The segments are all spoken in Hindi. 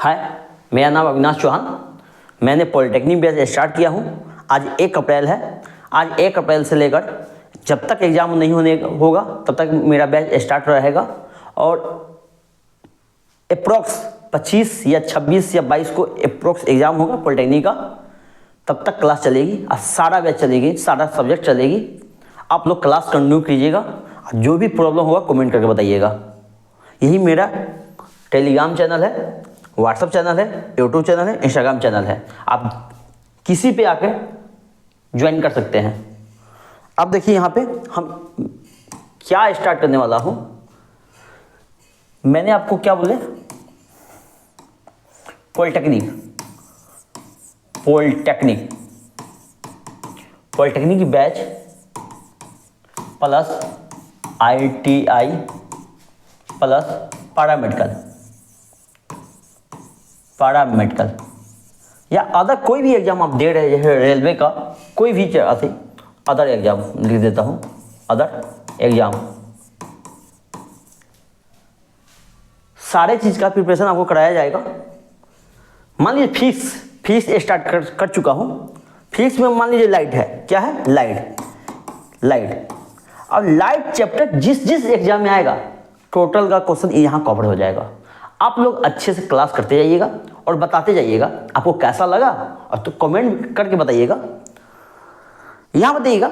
हाय, मेरा नाम अविनाश चौहान। मैंने पॉलिटेक्निक बैच स्टार्ट किया हूँ। आज 1 अप्रैल है। आज 1 अप्रैल से लेकर जब तक एग्ज़ाम नहीं होने होगा तब तक मेरा बैच स्टार्ट रहेगा और अप्रॉक्स 25 या 26 या 22 को अप्रॉक्स एग्ज़ाम होगा पॉलिटेक्निक का। तब तक क्लास चलेगी और सारा बैच चलेगी, सारा सब्जेक्ट चलेगी। आप लोग क्लास कंटिन्यू कीजिएगा। जो भी प्रॉब्लम होगा कमेंट करके बताइएगा। यही मेरा टेलीग्राम चैनल है, व्हाट्सएप चैनल है, यूट्यूब चैनल है, इंस्टाग्राम चैनल है। आप किसी पे आके ज्वाइन कर सकते हैं। अब देखिए यहाँ पे हम क्या स्टार्ट करने वाला हूँ। मैंने आपको क्या बोले, पॉलिटेक्निक की batch plus ITI plus paramedical या अदर कोई भी एग्जाम आप दे रहे हैं, रेलवे का कोई भी अदर एग्जाम लिख देता हूँ, अदर एग्जाम। सारे चीज़ का प्रिपरेशन आपको कराया जाएगा। मान लीजिए फीस स्टार्ट कर चुका हूँ। फीस में मान लीजिए लाइट है, क्या है, लाइट। अब लाइट चैप्टर जिस एग्जाम में आएगा टोटल का क्वेश्चन यहाँ कवर हो जाएगा। आप लोग अच्छे से क्लास करते जाइएगा और बताते जाइएगा आपको कैसा लगा, और तो कमेंट करके बताइएगा। यहाँ बताइएगा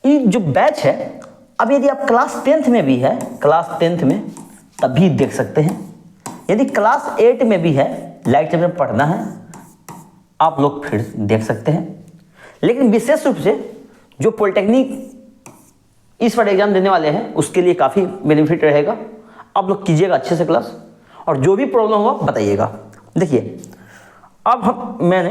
ये जो बैच है, अब यदि आप क्लास 10th में भी है, क्लास 10th में तब भी देख सकते हैं। यदि क्लास 8 में भी है, लाइट चैप्टर पढ़ना है, आप लोग फिर देख सकते हैं। लेकिन विशेष रूप से जो पॉलिटेक्निक इस बार एग्जाम देने वाले हैं उसके लिए काफ़ी बेनिफिट रहेगा। आप लोग कीजिएगा अच्छे से क्लास, और जो भी प्रॉब्लम हो बताइएगा। देखिए अब मैंने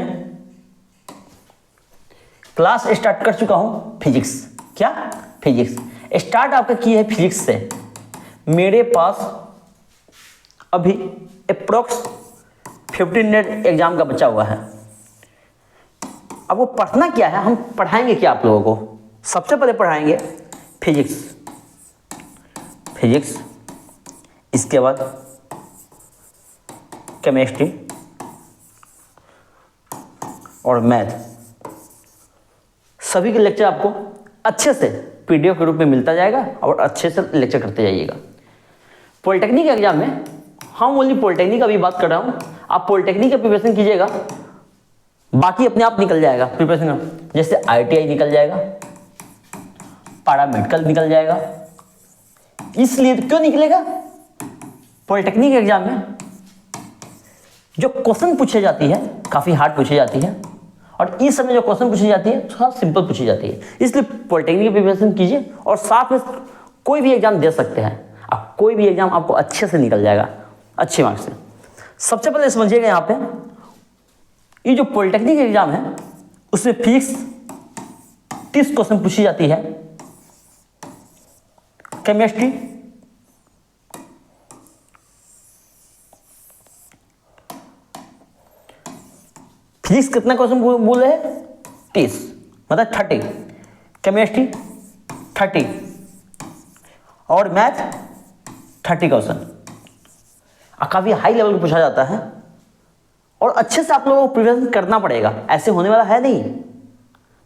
क्लास स्टार्ट कर चुका हूँ फिजिक्स। क्या, फिजिक्स स्टार्ट आपका की है फिजिक्स से। मेरे पास अभी अप्रोक्स 15 मिनट एग्जाम का बचा हुआ है। अब वो पढ़ना क्या है, हम पढ़ाएंगे क्या आप लोगों को। सबसे पहले पढ़ाएंगे फिजिक्स, इसके बाद केमिस्ट्री और मैथ। सभी के लेक्चर आपको अच्छे से PDF के रूप में मिलता जाएगा और अच्छे से लेक्चर करते जाइएगा। पॉलिटेक्निक एग्जाम में हम ओनली पॉलिटेक्निक का भी बात कर रहा हूँ। आप पॉलिटेक्निक का प्रिपरेशन कीजिएगा, बाकी अपने आप निकल जाएगा प्रिपरेशन का। जैसे ITI निकल जाएगा, पैरामेडिकल निकल जाएगा। इसलिए तो क्यों निकलेगा, पॉलिटेक्निक एग्जाम में जो क्वेश्चन पूछे जाती है काफ़ी हार्ड पूछी जाती है, और इस समय जो क्वेश्चन पूछी जाती है थोड़ा सिंपल पूछी जाती है। इसलिए पॉलिटेक्निक की प्रिपरेशन कीजिए, और साथ में कोई भी एग्जाम दे सकते हैं आप। कोई भी एग्जाम आपको अच्छे से निकल जाएगा, अच्छे मार्क्स से। सबसे पहले समझिएगा यहाँ पे, ये जो पॉलिटेक्निक एग्जाम है उसमें फिजिक्स 30 क्वेश्चन पूछी जाती है, केमिस्ट्री 30 कितना क्वेश्चन बोले हैं, 30 मतलब 30, केमिस्ट्री 30 और मैथ 30 क्वेश्चन। काफ़ी हाई लेवल का पूछा जाता है, और अच्छे से आप लोगों को प्रिपरेशन करना पड़ेगा। ऐसे होने वाला है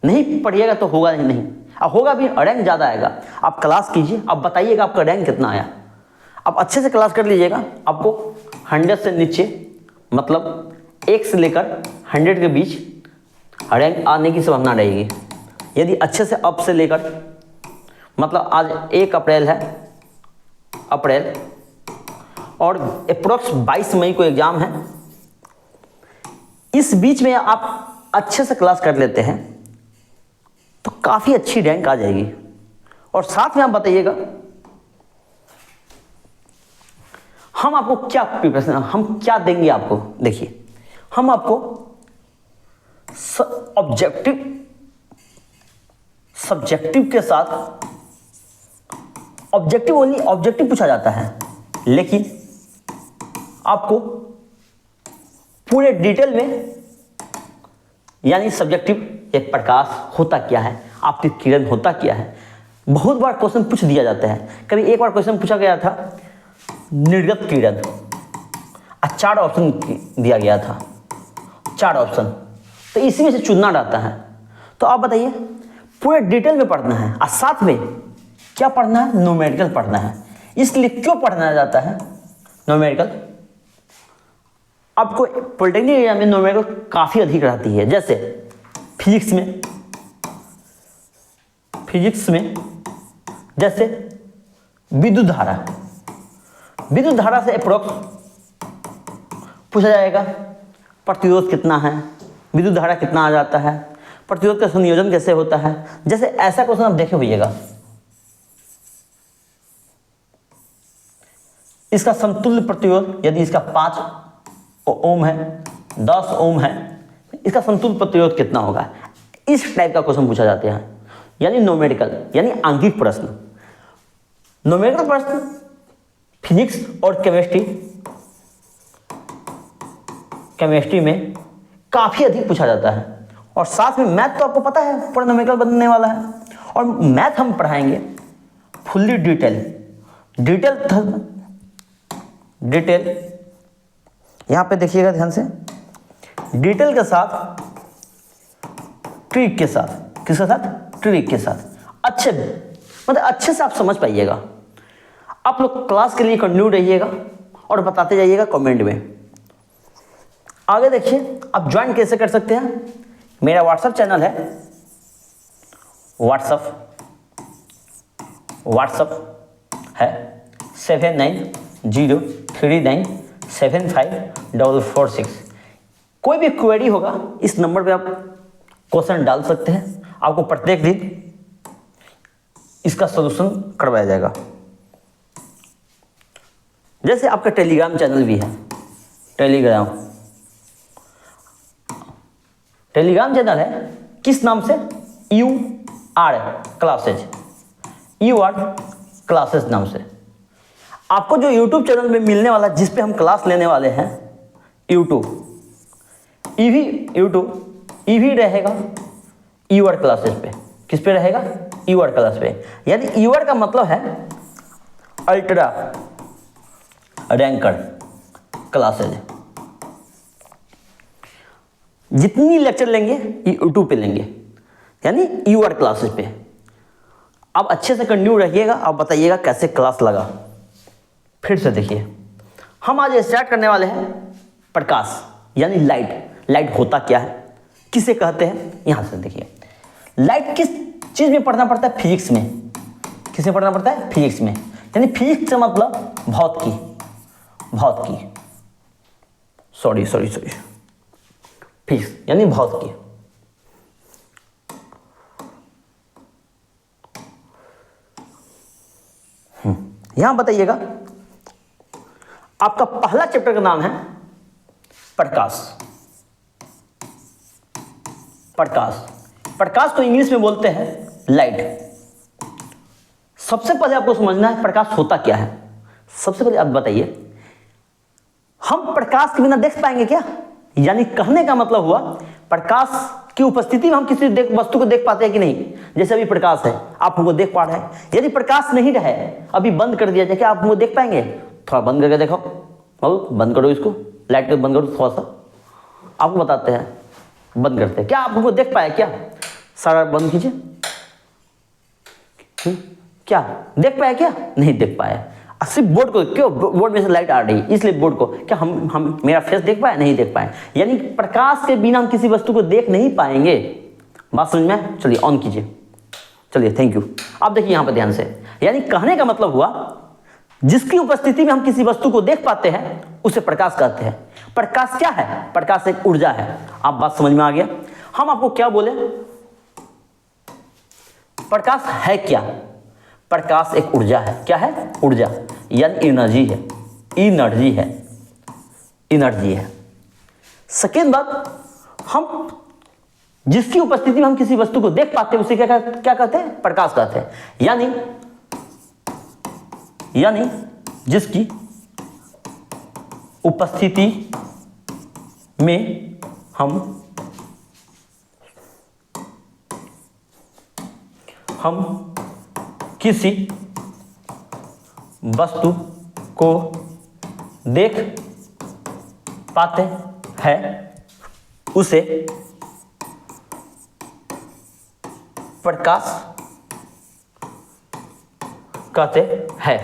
नहीं पढ़िएगा तो होगा नहीं। अब होगा भी, रैंक ज़्यादा आएगा। आप क्लास कीजिए, आप बताइएगा आपका रैंक कितना आया। आप अच्छे से क्लास कर लीजिएगा, आपको 100 से नीचे, मतलब 1 से लेकर 100 के बीच रैंक आने की संभावना रहेगी। यदि अच्छे से अप से लेकर, मतलब आज 1 अप्रैल है, अप्रैल, और अप्रोक्स 22 मई को एग्ज़ाम है। इस बीच में आप अच्छे से क्लास कर लेते हैं तो काफ़ी अच्छी रैंक आ जाएगी। और साथ में आप बताइएगा हम आपको क्या प्रिपरेशन, हम क्या देंगे आपको। देखिए हम आपको सब्जेक्टिव के साथ ऑब्जेक्टिव पूछा जाता है, लेकिन आपको पूरे डिटेल में, यानी सब्जेक्टिव, एक प्रकाश होता क्या है, आपकी किरण होता क्या है, बहुत बार क्वेश्चन पूछ दिया जाता है। कभी एक बार क्वेश्चन पूछा गया था निर्गत किरण, 4 ऑप्शन दिया गया था, 4 ऑप्शन, तो इसी में से चुनना रहता है। तो आप बताइए, पूरे डिटेल में पढ़ना है और साथ में क्या पढ़ना है, न्यूमेरिकल पढ़ना है। इसलिए क्यों पढ़ना जाता है न्यूमेरिकल, आपको पॉलिटेक्निक एग्जाम में न्यूमेरिकल काफ़ी अधिक रहती है। जैसे फिजिक्स में जैसे विद्युत धारा से अप्रोक्स पूछा जाएगा, प्रतिरोध कितना है, विद्युत धारा कितना आ जाता है, प्रतिरोध का संयोजन कैसे होता है। जैसे ऐसा क्वेश्चन आप देखे होइएगा, इसका समतुल्य प्रतिरोध यदि इसका 5 ओम है, 10 ओम है, इसका समतुल्य प्रतिरोध कितना होगा। इस टाइप का क्वेश्चन पूछा जाते हैं, यानी न्यूमेरिकल, यानी आंकिक प्रश्न। न्यूमेरिकल प्रश्न फिजिक्स और केमिस्ट्री में काफ़ी अधिक पूछा जाता है। और साथ में मैथ तो आपको पता है पूरा न्यूमेरिकल बनने वाला है, और मैथ हम पढ़ाएंगे फुल्ली डिटेल। यहाँ पे देखिएगा ध्यान से, डिटेल के साथ, ट्रिक के साथ, किसके साथ, ट्रिक के साथ, अच्छे से आप समझ पाइएगा। आप लोग क्लास के लिए कंटिन्यू रहिएगा और बताते जाइएगा कमेंट में। आगे देखिए, आप ज्वाइन कैसे कर सकते हैं। मेरा व्हाट्सएप चैनल है, व्हाट्सएप है 7903975446। कोई भी क्वेरी होगा इस नंबर पे आप क्वेश्चन डाल सकते हैं, आपको प्रत्येक दिन इसका सलूशन करवाया जाएगा। जैसे आपका टेलीग्राम चैनल भी है, टेलीग्राम चैनल है, किस नाम से, UR क्लासेज नाम से। आपको जो YouTube चैनल में मिलने वाला, जिस पे हम क्लास लेने वाले हैं, यूट्यूब भी रहेगा UR क्लासेज पे। किस पे रहेगा, UR क्लास पे। यानी UR का मतलब है अल्ट्रा रैंकर क्लासेज। जितनी लेक्चर लेंगे यूट्यूब पे लेंगे, यानी UR क्लासेज पे। आप अच्छे से कंटिन्यू रहिएगा, आप बताइएगा कैसे क्लास लगा। फिर से देखिए, हम आज स्टार्ट करने वाले हैं प्रकाश, यानी लाइट होता क्या है, किसे कहते हैं। यहाँ से देखिए, लाइट किस चीज़ में पढ़ना पड़ता है, फिजिक्स में। किसे पढ़ना पड़ता है, फिजिक्स में। यानी फिजिक्स का मतलब भौतिकी, सॉरी फिजिक्स यानी भौतिकी। यहां बताइएगा, आपका पहला चैप्टर का नाम है प्रकाश को इंग्लिश में बोलते हैं लाइट। सबसे पहले आपको समझना है प्रकाश होता क्या है। सबसे पहले आप बताइए, हम प्रकाश के बिना देख पाएंगे क्या। यानी कहने का मतलब हुआ, प्रकाश की उपस्थिति में हम किसी वस्तु को देख पाते हैं कि नहीं। जैसे अभी प्रकाश है, आप हमको देख पा रहे हैं। यदि प्रकाश नहीं रहे, अभी बंद कर दिया जाए, क्या आप हमको देख पाएंगे। थोड़ा बंद करके देखो, बंद करो इसको, लाइट को बंद करो थोड़ा सा, आपको बताते हैं। बंद करते हैं, क्या आप हमको देख पाए क्या। सारा बंद कीजिए, क्या देख पाए क्या, नहीं देख पाए। सिर्फ बोर्ड को, क्यों, बोर्ड में से लाइट आ रही, इसलिए बोर्ड को, क्या हम मेरा फेस देख पाए, नहीं देख पाए। यानी प्रकाश के बिना हम किसी वस्तु को देख नहीं पाएंगे। बात समझ में। चलिए ऑन कीजिए, चलिए, थैंक यू। अब देखिए यहाँ पर ध्यान से, यानी कहने का मतलब हुआ, जिसकी उपस्थिति में हम किसी वस्तु को देख पाते हैं उसे प्रकाश कहते हैं। प्रकाश क्या है, प्रकाश एक ऊर्जा है। आप बात समझ में आ गया। हम आपको क्या बोले, प्रकाश है क्या। प्रकाश एक ऊर्जा है। क्या है, ऊर्जा, यानी एनर्जी है। सेकेंड बात, हम जिसकी उपस्थिति में हम किसी वस्तु को देख पाते हैं उसे क्या कहते हैं, प्रकाश कहते हैं। यानी जिसकी उपस्थिति में हम किसी वस्तु को देख पाते हैं उसे प्रकाश कहते हैं।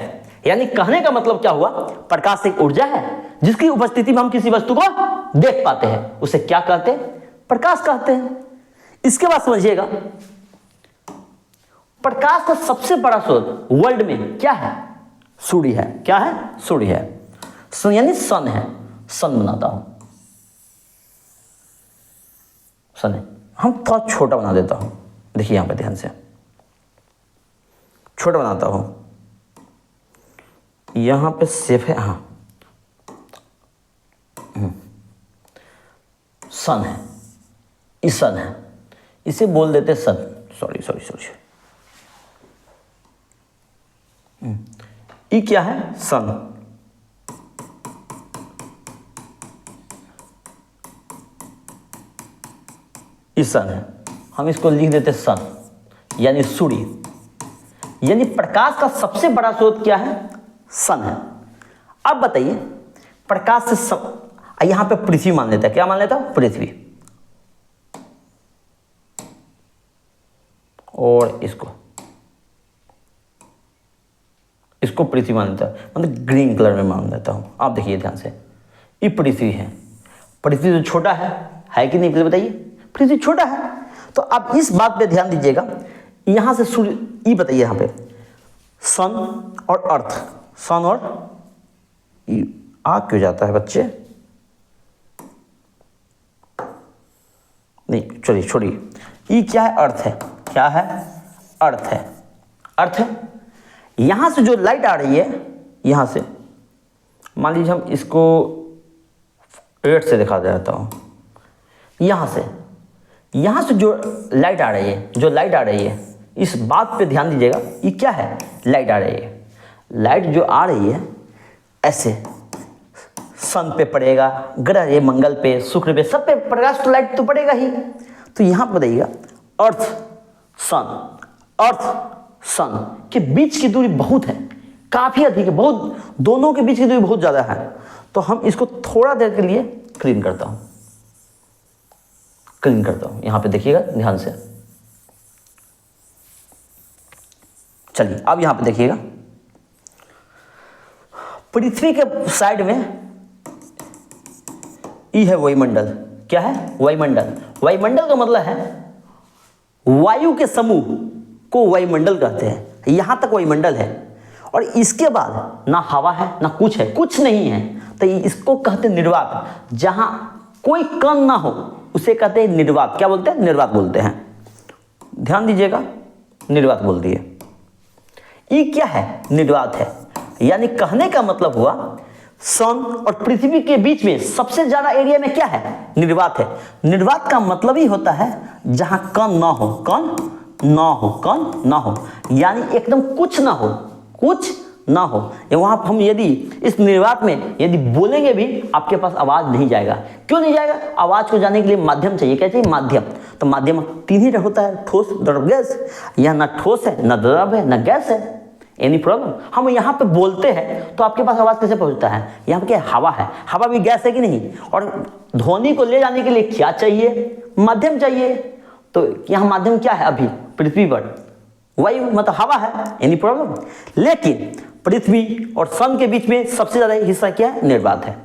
यानी कहने का मतलब क्या हुआ, प्रकाश एक ऊर्जा है जिसकी उपस्थिति में हम किसी वस्तु को देख पाते हैं, उसे क्या कहते हैं, प्रकाश कहते हैं। इसके बाद समझिएगा, प्रकाश का सबसे बड़ा स्रोत वर्ल्ड में क्या है, सूर्य है। क्या है, सूर्य है, यानी सन है। सन बनाता हूं, सन है। हम थोड़ा छोटा बना देता हूं, देखिए यहां पे ध्यान से, छोटा बनाता हूं, यहां पे सेफ है, हाँ सन है, इस सन है, इसे बोल देते सन, सॉरी सॉरी सॉरी, ये क्या है, सन। इस सन है, हम इसको लिख देते सन, यानी सूर्य। यानी प्रकाश का सबसे बड़ा स्रोत क्या है, सन है। अब बताइए, प्रकाश से सब, यहां पे पृथ्वी मान लेता है, क्या मान लेता है, पृथ्वी, और इसको पृथ्वी मान लेता है, मतलब ग्रीन कलर में मान लेता हूं। आप देखिए ध्यान से, ये पृथ्वी है, पृथ्वी तो छोटा है कि नहीं, पहले बताइए, पृथ्वी छोटा है। तो आप इस बात पे ध्यान दीजिएगा, यहां से सूर्य, ये बताइए यहां पे सन और अर्थ, सन और आ क्यों जाता है बच्चे, नहीं चलिए छोड़िए, ये क्या है, अर्थ है। क्या है, अर्थ है, अर्थ है। यहां से जो लाइट आ रही है, यहां से मान लीजिए हम इसको रेड से दिखा देता हूं, यहां से जो लाइट आ रही है, इस बात पे ध्यान दीजिएगा, ये क्या है, लाइट आ रही है। लाइट जो आ रही है ऐसे सन पे पड़ेगा, ग्रह मंगल पे, शुक्र पे, सब पे प्रकाश तो लाइट तो पड़ेगा ही। तो यहां पर बताइएगा, अर्थ सन के बीच की दूरी बहुत है, काफी अधिक है, बहुत, दोनों के बीच की दूरी बहुत ज्यादा है। तो हम इसको थोड़ा देर के लिए क्लीन करता हूं, यहां पे देखिएगा ध्यान से। चलिए अब यहां पे देखिएगा, पृथ्वी के साइड में ई है वायुमंडल। क्या है, वायुमंडल। वायुमंडल का मतलब है वायु के समूह को वायुमंडल कहते हैं। यहां तक वायुमंडल है, और इसके बाद ना हवा है ना कुछ है, कुछ नहीं है, तो इसको कहते हैं निर्वात। जहां कोई कण ना हो उसे कहते हैं निर्वात। क्या बोलते हैं, निर्वात बोलते हैं। ध्यान दीजिएगा, निर्वात बोल दिए। ये क्या है, निर्वात है। यानी कहने का मतलब हुआ, सन और पृथ्वी के बीच में सबसे ज्यादा एरिया में क्या है, निर्वात है। निर्वात का मतलब ही होता है जहां कण ना हो, यानी एकदम कुछ ना हो। वहां हम यदि इस निर्वात में यदि बोलेंगे भी, आपके पास आवाज नहीं जाएगा। क्यों नहीं जाएगा, आवाज को जाने के लिए माध्यम चाहिए। क्या चाहिए, माध्यम। तो माध्यम 3 ही होता है, ठोस, द्रव, गैस। यह ना ठोस है, ना द्रव है, ना गैस है। एनी प्रॉब्लम, हम यहाँ पे बोलते हैं तो आपके पास आवाज कैसे पहुंचता है, यहाँ पे क्या, हवा है। हवा भी गैस है कि नहीं, और ध्वनि को ले जाने के लिए क्या चाहिए, माध्यम चाहिए। तो यहाँ माध्यम क्या है, अभी पृथ्वी पर वायु, मतलब हवा है। Any problem. लेकिन पृथ्वी और सन के बीच में सबसे ज्यादा हिस्सा क्या है, निर्वात है।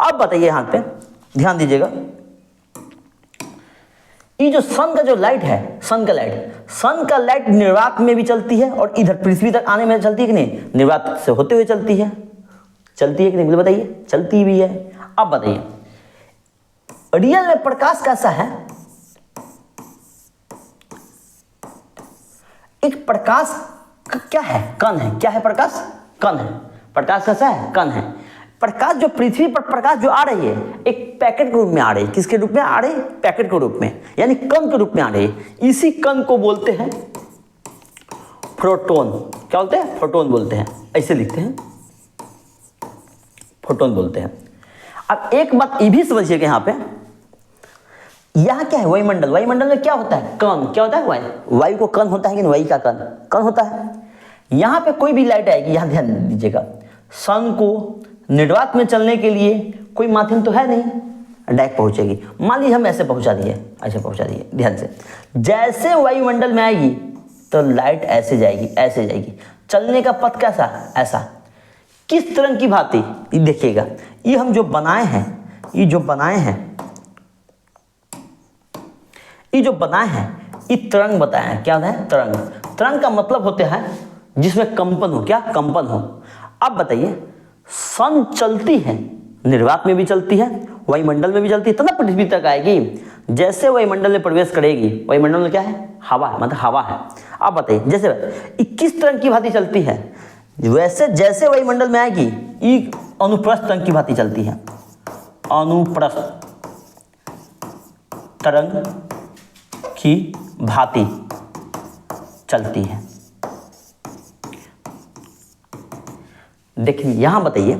अब बताइए, यहाँ पे ध्यान दीजिएगा, ये जो सन का जो लाइट है, सन का लाइट निर्वात में भी चलती है, और इधर पृथ्वी तक आने में चलती है कि नहीं, निर्वात से होते हुए चलती है कि नहीं, मुझे बताइए, चलती भी है। अब बताइए, रियल में प्रकाश कैसा है, एक प्रकाश क्या है, कण है। क्या है, प्रकाश कण है। प्रकाश कैसा है, कण है। प्रकाश जो पृथ्वी पर प्रकाश जो आ रही है, एक पैकेट के रूप में आ रही है। किसके रूप में आ रही है, पैकेट के रूप में, यानी कण के रूप में आ रही है। इसी कण को बोलते हैं फोटोन। क्या बोलते हैं, फोटोन बोलते हैं। ऐसे लिखते हैं, फोटोन बोलते हैं। अब एक बात ये भी समझिए कि यहाँ पे, यहाँ क्या है, वायुमंडल। वायुमंडल में क्या होता है, कण। क्या होता है, वायु को कण होता है कि नहीं, वायु का कण होता है। यहाँ पे कोई भी लाइट आएगी, यहाँ ध्यान दीजिएगा, सन को निर्वात में चलने के लिए कोई माध्यम तो है नहीं, डायरेक्ट पहुंचेगी। मान लीजिए हम ऐसे पहुंचा दिए, ऐसे पहुंचा दिए, ध्यान से, जैसे वायुमंडल में आएगी तो लाइट ऐसे जाएगी, ऐसे जाएगी। चलने का पथ कैसा, ऐसा। किस तरंग की भांति, ये देखिएगा, ये हम जो बनाए हैं, ये जो बनाए हैं, ये जो बनाए हैं, ये तरंग बताए हैं। क्या है, तरंग। तरंग का मतलब होते हैं जिसमें कंपन हो। क्या, कंपन हो। अब बताइए, सन चलती है, निर्वात में भी चलती है, वायुमंडल में भी चलती है, तब पृथ्वी तक आएगी। जैसे वायुमंडल में प्रवेश करेगी, वायुमंडल में क्या है, हवा है, मतलब हवा है। अब बताइए, जैसे 21 तरंग की भांति चलती है, वैसे जैसे वायुमंडल में आएगी, ये अनुप्रस्थ तरंग की भांति चलती है। अनुप्रस्थ तरंग की भांति चलती है। देखिए यहां बताइए,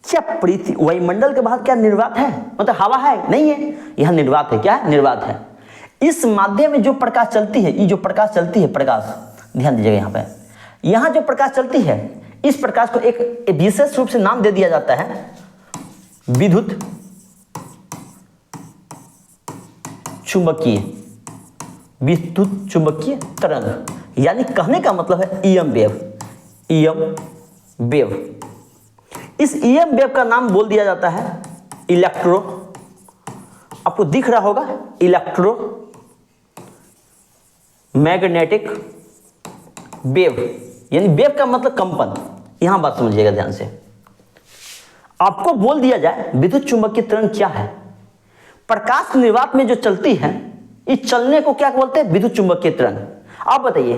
क्या पृथ्वी वायुमंडल के बाद क्या निर्वात है, मतलब हवा है, नहीं है, यह निर्वात है। क्या है, निर्वात है। इस माध्यम में जो प्रकाश चलती है, ये जो प्रकाश चलती है, प्रकाश, ध्यान दीजिएगा यहां पे, यहां जो प्रकाश चलती है, इस प्रकाश को एक विशेष रूप से नाम दे दिया जाता है, विद्युत चुंबकीय, विद्युत चुंबकीय तरंग। यानी कहने का मतलब है ईएम वेव, ईएम वेव। इस ईएम वेव का नाम बोल दिया जाता है इलेक्ट्रो, आपको दिख रहा होगा, इलेक्ट्रो मैग्नेटिक वेव। यानी वेव का मतलब कंपन। यहां बात समझिएगा ध्यान से। आपको बोल दिया जाए विद्युत चुंबकीय तरंग क्या है, प्रकाश निर्वात में जो चलती है, इस चलने को क्या बोलते हैं, विद्युत चुंबकीय तरंग। आप बताइए,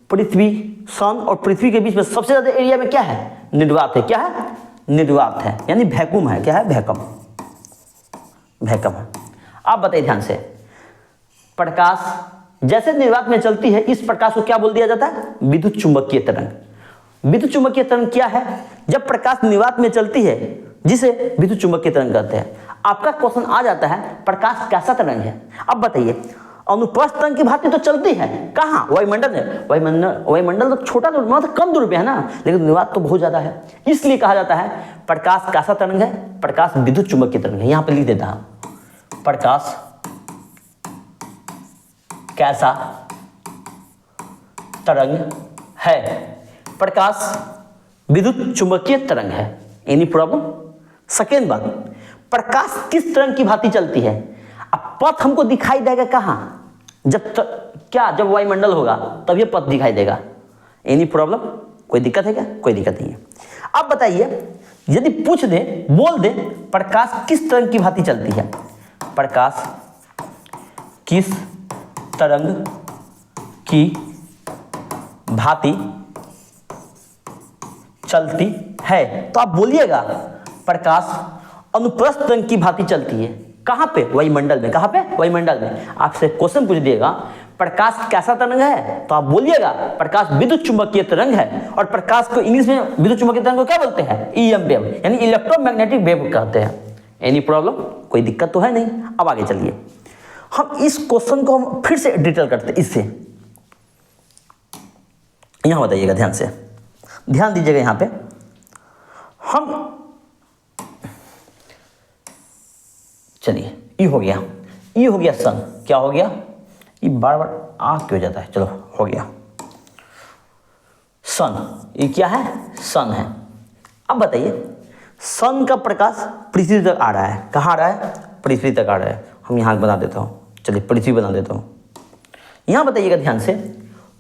पृथ्वी, सन और पृथ्वी के बीच में सबसे ज्यादा एरिया में क्या है, निर्वात है। क्या है, निर्वात है, यानी वैक्यूम है। क्या है, वैक्यूम, वैक्यूम है। आप बताइए ध्यान से, प्रकाश जैसे निर्वात में चलती है, इस प्रकाश को क्या बोल दिया जाता है, विद्युत चुंबकीय तरंग। विद्युत चुंबकीय तरंग क्या है, जब प्रकाश निर्वात में चलती है, जिसे विद्युत चुंबकीय तरंग कहते हैं। आपका क्वेश्चन आ जाता है, प्रकाश कैसा तरंग है। अब बताइए, अनुप्रस्थ तरंग की भांति तो चलती है, कहां, वायुमंडल में। वायुमंडल तो छोटा दूर, मतलब कम दूर पे है ना, लेकिन निर्वात तो बहुत ज्यादा है। इसलिए कहा जाता है प्रकाश कैसा तरंग है, प्रकाश विद्युत चुंबकीय तरंग है। यहां पे लिख देता हूं, प्रकाश कैसा तरंग है, प्रकाश विद्युत चुंबकीय तरंग है। Any problem. सेकेंड बात, प्रकाश किस तरंग की भांति चलती है। अब पथ हमको दिखाई देगा कहां, जब वायुमंडल होगा तब ये पथ दिखाई देगा। एनी प्रॉब्लम, कोई दिक्कत है क्या, कोई दिक्कत नहीं है। अब बताइए, यदि पूछ दे, बोल दे, प्रकाश किस तरंग की भांति चलती है, प्रकाश किस तरंग की भांति चलती है, तो आप बोलिएगा प्रकाश अनुप्रस्थ तरंग की भांति चलती है। कहां पे, वायुमंडल में। कहां पे, वायुमंडल में। आपसे क्वेश्चन पूछ दिएगा प्रकाश कैसा तरंग है, तो आप बोलिएगा प्रकाश विद्युत चुंबकीय तरंग है। और प्रकाश को इंग्लिश में विद्युत चुंबकीय तरंग को क्या बोलते हैं, ईएम वेव, यानी इलेक्ट्रोमैग्नेटिक वेव कहते हैं। एनी प्रॉब्लम, कोई दिक्कत तो है नहीं। अब आगे चलिए, हम इस क्वेश्चन को हम फिर से डिटेल करते हैं। इससे यहां बताइएगा, ध्यान से ध्यान दीजिएगा। यहां पे हम, चलिए, ये हो गया, ये हो गया सन। क्या हो गया, ये बार बार आ क्यों जाता है, चलो हो गया सन। ये क्या है, सन है। अब बताइए, सन का प्रकाश पृथ्वी तक आ रहा है। कहाँ आ रहा है, पृथ्वी तक आ रहा है। हम यहाँ बना देता हूँ, चलिए पृथ्वी बना देता हूँ। यहाँ बताइएगा ध्यान से,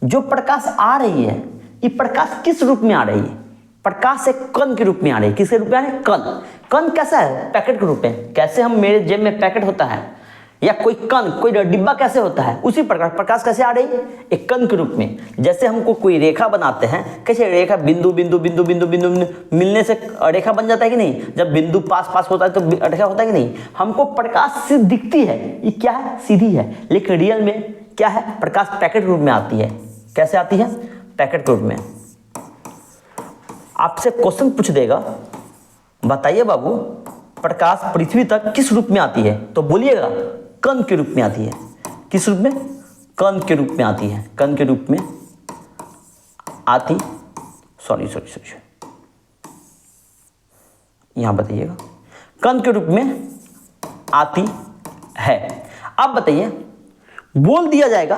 जो प्रकाश आ रही है, ये प्रकाश किस रूप में आ रही है, प्रकाश एक कण के रूप में आ रही है। किसके रूप में आ रही है, कण। कण कैसा है, पैकेट के रूप में। कैसे हम, मेरे जेब में पैकेट होता है, या कोई कण, कोई डिब्बा कैसे होता है, उसी प्रकार प्रकाश कैसे आ रही है, एक कण के रूप में। जैसे हमको कोई रेखा बनाते हैं, कैसे रेखा, बिंदु बिंदु बिंदु बिंदु बिंदु मिलने से रेखा बन जाता है कि नहीं। जब बिंदु पास पास होता है तो रेखा होता है कि नहीं। हमको प्रकाश सिर्फ दिखती है, ये क्या है, सीधी है, लेकिन रियल में क्या है, प्रकाश पैकेट रूप में आती है। कैसे आती है, पैकेट रूप में। आपसे क्वेश्चन पूछ देगा, बताइए बाबू, प्रकाश पृथ्वी तक किस रूप में आती है, तो बोलिएगा कण के रूप में आती है। किस रूप में, कण के रूप में आती है। कण के रूप में आती, सॉरी, यहां बताइएगा, कण के रूप में आती है। अब बताइए, बोल दिया जाएगा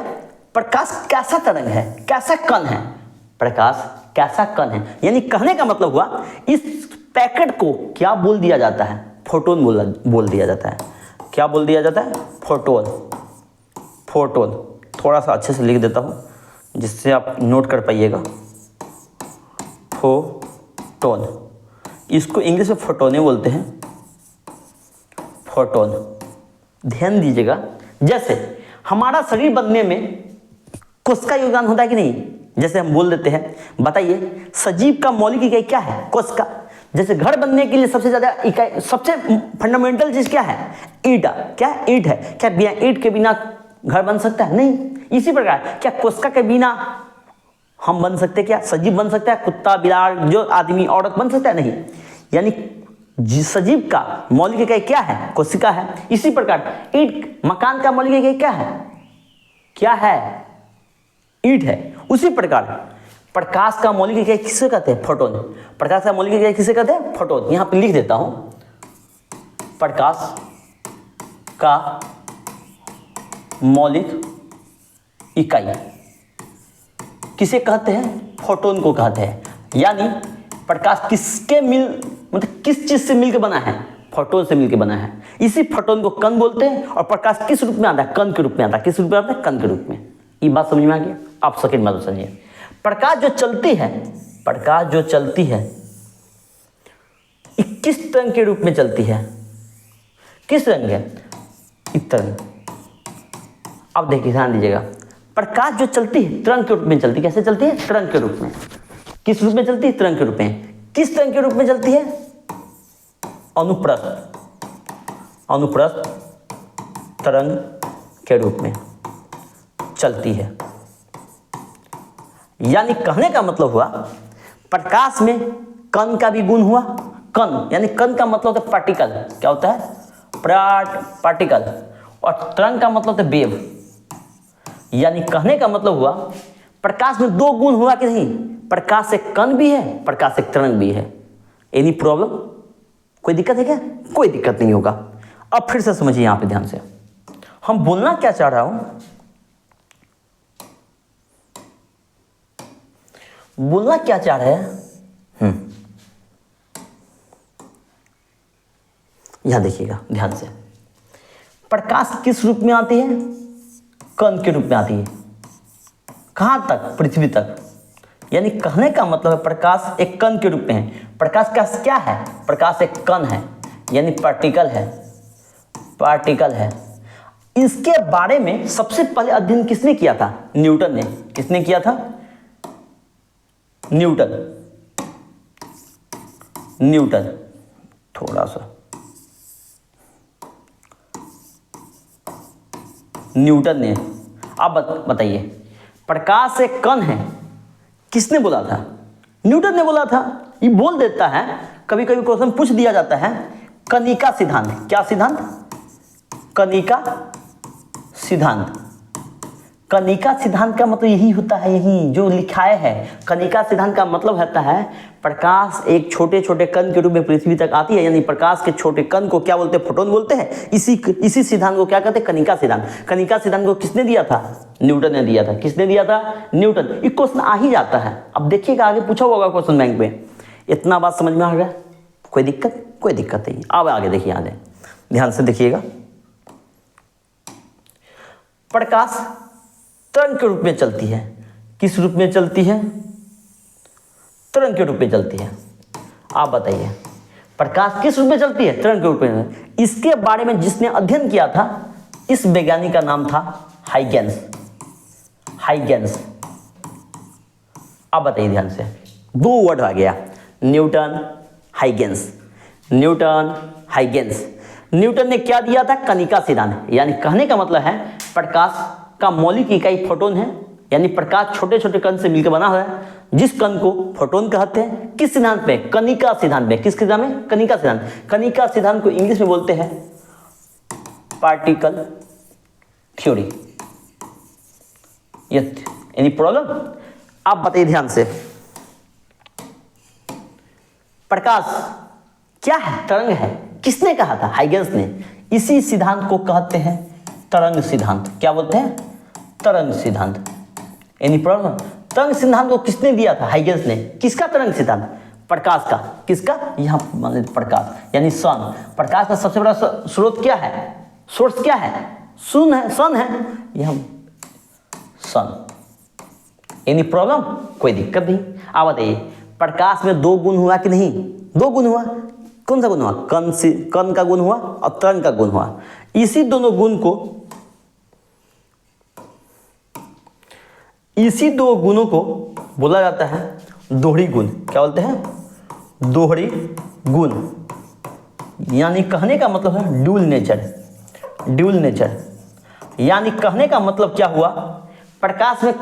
प्रकाश कैसा तरंग है, कैसा कण है, प्रकाश कैसा कण है, यानी कहने का मतलब हुआ इस पैकेट को क्या बोल दिया जाता है, फोटोन बोल दिया जाता है। क्या बोल दिया जाता है, फोटोन। फोटोन थोड़ा सा अच्छे से लिख देता हूँ जिससे आप नोट कर पाइएगा। फोटोन, इसको इंग्लिश में फोटोने बोलते हैं, फोटोन। ध्यान दीजिएगा, जैसे हमारा शरीर बनने में कोशिका योगदान होता है कि नहीं, जैसे हम बोल देते हैं, बताइए सजीव का मौलिक इकाई क्या है, कोशिका। जैसे घर बनने के लिए सबसे ज्यादा इकाई, सबसे फंडामेंटल चीज क्या है, ईंट। क्या ईंट है, क्या बिना ईंट के बिना घर बन सकता है, नहीं। इसी प्रकार क्या कोशिका के बिना हम बन सकते हैं, क्या सजीव बन सकता है, कुत्ता बिलाड़ जो आदमी औरत बन सकता है, नहीं। यानी सजीव का मौलिक इकाई क्या है, कोशिका है। इसी प्रकार ईंट, मकान का मौलिक इकाई क्या है, ईंट है। उसी प्रकार प्रकाश का मौलिक इकाई किसे कहते हैं, फोटोन। प्रकाश का मौलिक इकाई किसे कहते हैं, फोटोन। यहां पे लिख देता हूं, प्रकाश का मौलिक इकाई किसे कहते हैं, फोटोन को कहते हैं। यानी प्रकाश किसके मतलब किस चीज से मिलकर बना है, फोटोन से मिलकर बना है। इसी फोटोन को कण बोलते हैं। और प्रकाश किस रूप में आता है, कण के रूप में आता है। किस रूप में आता है, कण के रूप में। ये बात समझ में आ गया। आप सेकंड बात समझिए, प्रकाश जो चलती है, प्रकाश जो चलती है किस तरंग के रूप में चलती है, किस रंग है, इस तरंग। अब देखिए, ध्यान दीजिएगा, प्रकाश जो चलती है तरंग के रूप में चलती है। कैसे चलती है, तरंग के रूप में। किस रूप में चलती है, तरंग के रूप में। किस तरंग के रूप में चलती है, अनुप्रस्थ, अनुप्रस्थ तरंग के रूप में चलती है। यानी कहने का मतलब हुआ प्रकाश में कण का भी गुण हुआ। कण यानी कण का मतलब होता है पार्टिकल। क्या होता है, पार्टिकल। और तरंग का मतलब होता है वेव। यानी कहने का मतलब हुआ प्रकाश में दो गुण हुआ कि नहीं, प्रकाश एक कण भी है, प्रकाश एक तरंग भी है। एनी प्रॉब्लम, कोई दिक्कत है क्या, कोई दिक्कत नहीं होगा। अब फिर से समझिए यहां पे ध्यान से, हम बोलना क्या चाह रहा हूं, बोलना क्या चाह रहे हैं। यहां देखिएगा ध्यान से, प्रकाश किस रूप में आती है, कण के रूप में आती है। कहां तक, पृथ्वी तक। यानी कहने का मतलब है प्रकाश एक कण के रूप में है। प्रकाश का क्या है, प्रकाश एक कण है, यानी पार्टिकल है, पार्टिकल है। इसके बारे में सबसे पहले अध्ययन किसने किया था, न्यूटन ने। किसने किया था, न्यूटन। न्यूटन थोड़ा सा, न्यूटन ने। अब बताइए, प्रकाश एक कण है, किसने बोला था, न्यूटन ने बोला था। ये बोल देता है, कभी कभी क्वेश्चन पूछ दिया जाता है, कणिका सिद्धांत। क्या सिद्धांत, कणिका सिद्धांत। कणिका सिद्धांत का मतलब यही होता है, यही जो लिखाया है। कणिका सिद्धांत का मतलब होता है प्रकाश एक छोटे छोटे कण के रूप में पृथ्वी तक आती है। यानी प्रकाश के छोटे कण को क्या बोलते हैं, फोटोन बोलते हैं। इसी सिद्धांत को क्या कहते हैं, कणिका सिद्धांत। कणिका सिद्धांत को किसने दिया था, न्यूटन ने दिया था। किसने दिया था, न्यूटन। ये क्वेश्चन आ ही जाता है। अब देखिएगा, आगे पूछा होगा क्वेश्चन बैंक में। इतना बात समझ में आ गया, कोई दिक्कत, कोई दिक्कत नहीं। अब आगे देखिए, आगे ध्यान से देखिएगा, प्रकाश तरंग के रूप में चलती है। किस रूप में चलती है, तरंग के रूप में चलती है। आप बताइए, प्रकाश किस रूप में चलती है, तरंग के रूप में। इसके बारे में जिसने अध्ययन किया था, इस वैज्ञानिक का नाम था हाइगेंस। हाइगेंस। अब बताइए ध्यान से, दो वर्ड आ गया, Newton, Huygens. Newton, Huygens. Newton ने क्या दिया था, कणिका सिद्धांत। यानी कहने का मतलब है प्रकाश का मौलिक इकाई फोटोन है। यानी प्रकाश छोटे छोटे कण से मिलकर बना हुआ है, जिस कण को फोटोन कहते हैं। किस सिद्धांत पे, कणिका सिद्धांत में। किस सिद्धांत में, कणिका सिद्धांत। कणिका सिद्धांत को इंग्लिश में बोलते हैं पार्टिकल थ्योरी। Any problem. आप बताइए ध्यान से, प्रकाश क्या है, तरंग है। किसने कहा था? हाइगेंस ने। इसी सिद्धांत को कहते हैं तरंग सिद्धांत। क्या बोलते हैं? तरंग सिद्धांत। Any problem? तरंग सिद्धांत को किसने दिया था? हाइगेंस ने। किसका तरंग सिद्धांत? प्रकाश का। किसका? यहाँ मान लीजिए प्रकाश यानी सन। प्रकाश का सबसे बड़ा स्रोत क्या है? सोर्स क्या है? सन है। यह सन। Any problem? कोई दिक्कत नहीं। आप बताइए प्रकाश में दो गुण हुआ कि नहीं? दो गुण हुआ। कौन सा गुण हुआ? कण का गुण हुआ और तरंग का गुण हुआ। इसी दो गुणों को बोला जाता है दोहरी गुण। क्या बोलते हैं? दोहरी गुण। यानी कहने का मतलब है ड्यूल नेचर। यानी कहने का मतलब क्या हुआ? प्रकाश में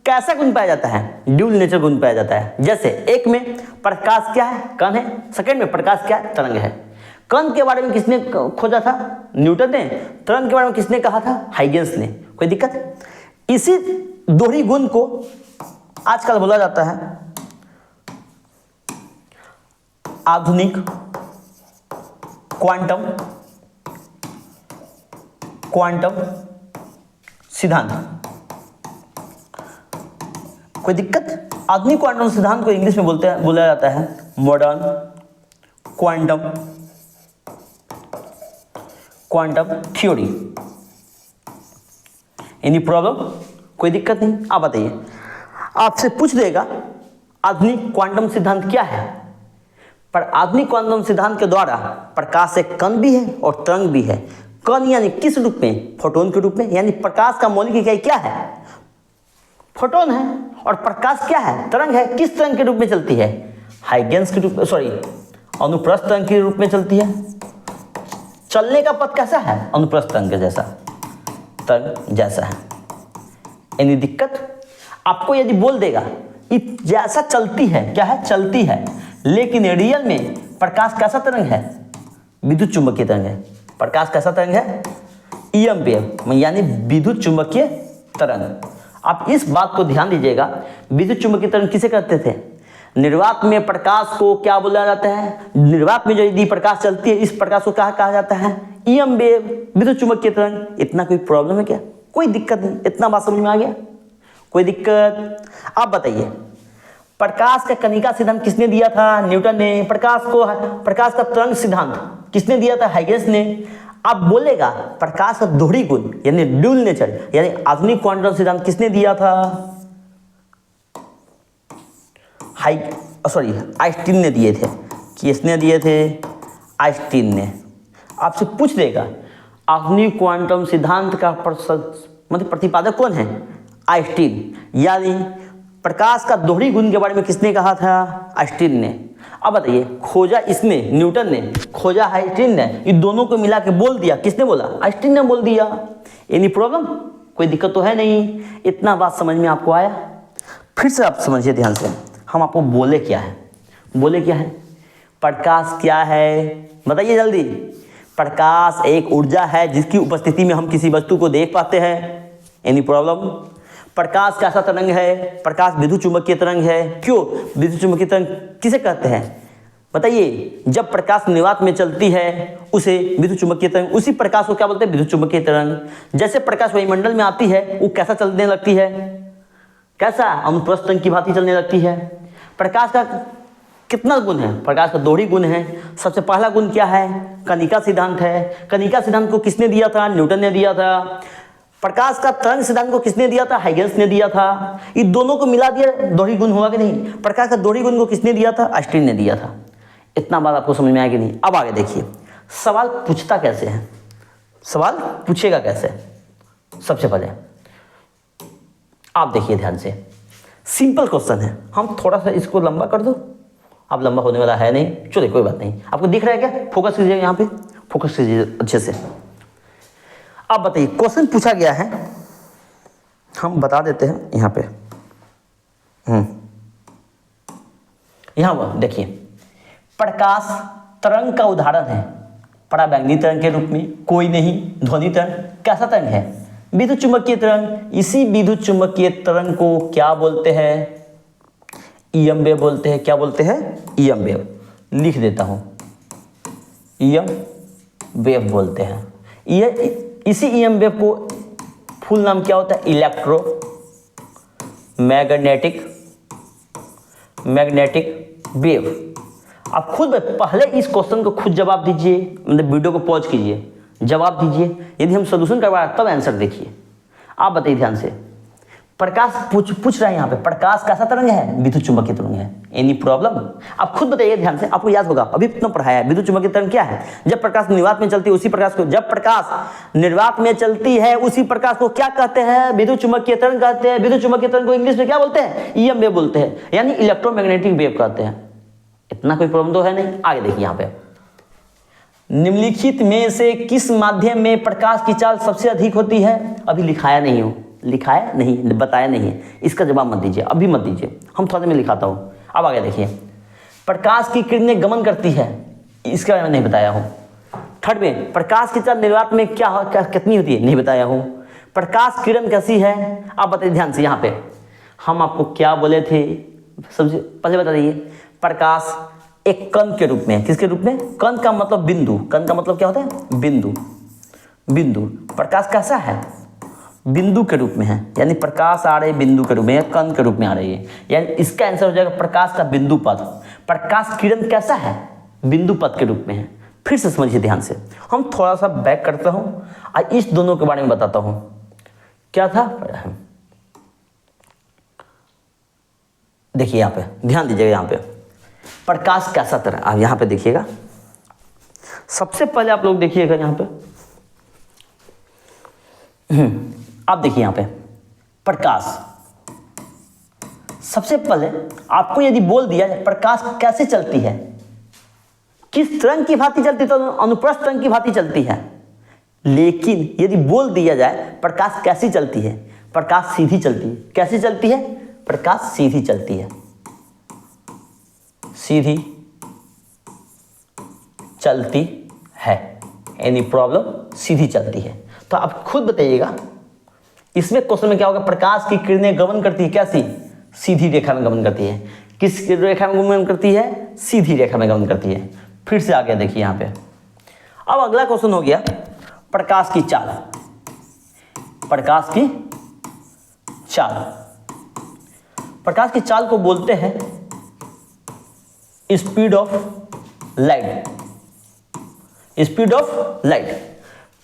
कैसा गुण पाया जाता है? ड्यूल नेचर गुण पाया जाता है। जैसे एक में प्रकाश क्या है? कण है। सेकंड में प्रकाश क्या है? तरंग है। कण के बारे में किसने खोजा था? न्यूटन ने। तरंग के बारे में किसने कहा था? हाइगेंस ने। कोई दिक्कत? इसी दोहरी गुण को आजकल बोला जाता है आधुनिक क्वांटम सिद्धांत। कोई दिक्कत? आधुनिक क्वांटम सिद्धांत को इंग्लिश में बोला जाता है modern quantum theory. Any problem? कोई दिक्कत नहीं। आप बताइए, आपसे पूछ देगा आधुनिक क्वांटम सिद्धांत क्या है? पर आधुनिक क्वांटम सिद्धांत के द्वारा प्रकाश एक कण भी है और तरंग भी है। कण यानी किस रूप में? फोटोन के रूप में। यानी प्रकाश का मौलिक इकाई क्या है? फोटोन है। और प्रकाश क्या है? तरंग है। किस तरंग के रूप में चलती है? हाइगेंस के रूप में, अनुप्रस्थ तरंग के रूप में चलती है। चलने का पथ कैसा है? अनुप्रस्थ तरंग जैसा है। एनी दिक्कत? आपको यदि बोल देगा जैसा चलती है, क्या है? चलती है, लेकिन रियल में प्रकाश कैसा तरंग है? विद्युत चुंबकीय तरंग है। प्रकाश कैसा तरंग है? ईएम वेव यानी विद्युत चुंबकीय तरंग। आप इस बात को ध्यान दीजिएगा। विद्युत चुंबकीय तरंग किसे कहते थे? निर्वात में प्रकाश को क्या बोला जाता है? निर्वात में जो यदि प्रकाश चलती है, इस प्रकाश को क्या कहा जाता है? ईएम वेव, विद्युत चुंबकीय तरंग। इतना कोई प्रॉब्लम है क्या? कोई दिक्कत नहीं। इतना बात समझ में आ गया? कोई दिक्कत? आप बताइए प्रकाश का कणिका सिद्धांत किसने दिया था? न्यूटन ने। प्रकाश का तरंग सिद्धांत किसने दिया था? हाइगेंस ने। अब बोलेगा प्रकाश का दोहरी गुण यानी ड्यूल नेचर यानी आधुनिक क्वांटम सिद्धांत किसने दिया था? आइंस्टीन ने दिए थे। किसने दिए थे? आइंस्टीन ने। आपसे पूछ देगा आधुनिक क्वांटम सिद्धांत का प्रतिपादक कौन है? आइंस्टीन। यानी प्रकाश का दोहरी गुण के बारे में किसने कहा था? आइंस्टीन ने। अब बताइए खोजा इसने न्यूटन ने, खोजा आइंस्टीन ने, ये दोनों को मिला के बोल दिया। किसने बोला? आइंस्टीन ने बोल दिया। Any problem? कोई दिक्कत तो है नहीं। इतना बात समझ में आपको आया? फिर से आप समझिए ध्यान से। हम आपको बोले क्या है? प्रकाश क्या है? बताइए जल्दी। प्रकाश एक ऊर्जा है जिसकी उपस्थिति में हम किसी वस्तु को देख पाते हैं। Any problem? प्रकाश कैसा तरंग है? प्रकाश विद्युत चुंबकीय तरंग है। क्यों विद्युत चुंबकीय तरंग किसे कहते हैं? बताइए। जब प्रकाश निर्वात में चलती है उसे विद्युत चुंबकीय तरंग, उसी प्रकाश को क्या बोलते हैं? विद्युत चुंबकीय तरंग। जैसे प्रकाश वायुमंडल में आती है वो कैसा चलने लगती है? कैसा? अनुप्रस्थ तरंग की भांति चलने लगती है। प्रकाश का कितना गुण है? प्रकाश का दोहरी गुण है। सबसे पहला गुण क्या है? कणिका सिद्धांत है। कणिका सिद्धांत को किसने दिया था? न्यूटन ने दिया था। प्रकाश का तरंग सिद्धांत को किसने दिया था? हाइगेंस ने दिया था। ये दोनों को मिला दिया, दोहरी गुण हुआ कि नहीं? प्रकाश का दोहरी गुण को किसने दिया था? आइंस्टीन ने दिया था। इतना बात आपको समझ में आया कि नहीं? अब आगे देखिए सवाल पूछता कैसे है, सवाल पूछेगा कैसे। सबसे पहले आप देखिए ध्यान से, सिंपल क्वेश्चन है। हम थोड़ा सा इसको लंबा कर दो। अब लंबा होने वाला है नहीं, चलिए कोई बात नहीं। आपको दिख रहा है क्या? फोकस कीजिए, यहाँ पे फोकस कीजिए अच्छे से। अब बताइए क्वेश्चन पूछा गया है, हम बता देते हैं यहाँ पे। यहाँ वो देखिए, प्रकाश तरंग का उदाहरण है पराबैंगनी तरंग के रूप में, कोई नहीं। ध्वनि तरंग कैसा तरंग है? विद्युत चुंबकीय तरंग। इसी विद्युत चुंबकीय तरंग को क्या बोलते हैं? ईएम वेव बोलते हैं। क्या बोलते हैं? EM wave. लिख देता हूं ईएम वेव बोलते हैं। यह इसी ईएम वेव को फुल नाम क्या होता है? Electro magnetic wave. आप खुद पहले इस क्वेश्चन को खुद जवाब दीजिए, मतलब वीडियो को पॉज कीजिए, जवाब दीजिए। यदि हम सोल्यूशन करवा रहे हैं तब आंसर देखिए। आप बताइए ध्यान से, प्रकाश पूछ रहा है यहाँ पे, प्रकाश कैसा तरंग है? विद्युत चुंबकीय तरंग है। Any problem? आप खुद बताइए ध्यान से, आपको याद होगा अभी इतना पढ़ाया है। विद्युत चुंबकीय तरंग क्या है? जब प्रकाश निर्वात में चलती है उसी प्रकाश को, जब प्रकाश निर्वात में चलती है उसी प्रकाश को क्या कहते हैं? विद्युत चुंबकीय तरंग कहते हैं। विद्युत चुंबकीय तरंग को इंग्लिश में क्या बोलते हैं? ईएम वेव बोलते हैं, यानी इलेक्ट्रोमैग्नेटिक वेव कहते हैं। इतना कोई प्रॉब्लम तो है नहीं। आगे देखिए यहाँ पे, निम्नलिखित में से किस माध्यम में प्रकाश की चाल सबसे अधिक होती है? अभी लिखाया नहीं हो, लिखाया नहीं, बताया नहीं है, इसका जवाब मत दीजिए, अभी मत दीजिए, हम थोड़ा में लिखाता हूँ। अब आगे देखिए, प्रकाश की किरणें गमन करती है, इसके बारे में नहीं बताया हूँ। थर्ड में, प्रकाश की चाल निर्वात में क्या कितनी होती है? नहीं बताया हूँ। प्रकाश किरण कैसी है? आप बताइए ध्यान से। यहाँ पे हम आपको क्या बोले थे? सबसे पहले बता दीजिए, प्रकाश एक कण के रूप में। किसके रूप में? कण का मतलब बिंदु। कण का मतलब क्या होता है? बिंदु। बिंदु। प्रकाश कैसा है? बिंदु के रूप में है, यानी प्रकाश आ रही बिंदु के रूप में, कण के रूप में आ रही है, यानी इसका आंसर हो जाएगा प्रकाश का बिंदु पथ। प्रकाश किरण कैसा है? बिंदु पथ के रूप में है। फिर से समझिए ध्यान से, हम थोड़ा सा बैक करता हूं और इस दोनों के बारे में बताता हूं। क्या था? देखिए यहाँ पे ध्यान दीजिएगा, यहाँ पे प्रकाश कैसा तरह, आप यहाँ पे देखिएगा। सबसे पहले आप लोग देखिएगा यहाँ पे, आप देखिए यहाँ पे प्रकाश। सबसे पहले आपको यदि बोल दिया जाए प्रकाश कैसे चलती है, किस तरंग की भांति चलती है, तो अनुप्रस्थ तरंग की भांति चलती है। लेकिन यदि बोल दिया जाए प्रकाश कैसी चलती है, प्रकाश सीधी चलती है। कैसी चलती है? प्रकाश सीधी चलती है, सीधी चलती है। Any problem? सीधी चलती है। तो आप खुद बताइएगा इसमें क्वेश्चन में क्या होगा? प्रकाश की किरणें गमन करती है कैसी? सीधी रेखा में गमन करती है। किस रेखा में गमन करती है? सीधी रेखा में गमन करती है। फिर से आ गया देखिए यहाँ पे। अब अगला क्वेश्चन हो गया प्रकाश की चाल। प्रकाश की चाल, प्रकाश की चाल को बोलते हैं speed of light. Speed of light.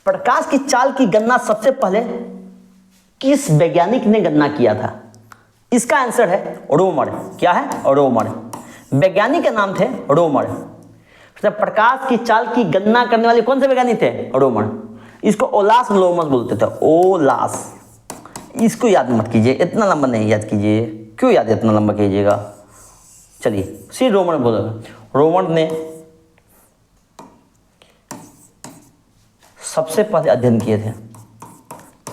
प्रकाश की चाल की गणना सबसे पहले किस वैज्ञानिक ने गणना किया था? इसका आंसर है रोमर। क्या है? रोमर। वैज्ञानिक के नाम थे रोमर। प्रकाश की चाल की गणना करने वाले कौन से वैज्ञानिक थे? रोमर। इसको ओलास लोमस बोलते थे, ओलास। इसको याद मत कीजिए, इतना लंबा नहीं याद कीजिए। क्यों याद इतना लंबा कीजिएगा? चलिए सिर्फ रोमन बोलो। रोमन ने सबसे पहले अध्ययन किए थे,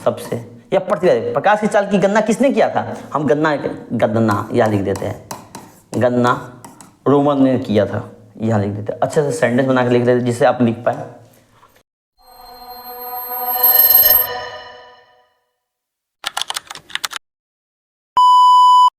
सबसे, या प्रतिवेदन। प्रकाश की चाल की गणना किसने किया था? हम गणना यहाँ लिख देते हैं। गणना रोमन ने किया था, यहाँ लिख देते हैं। अच्छे से सेंटेंस बना के लिख देते जिससे आप लिख पाए।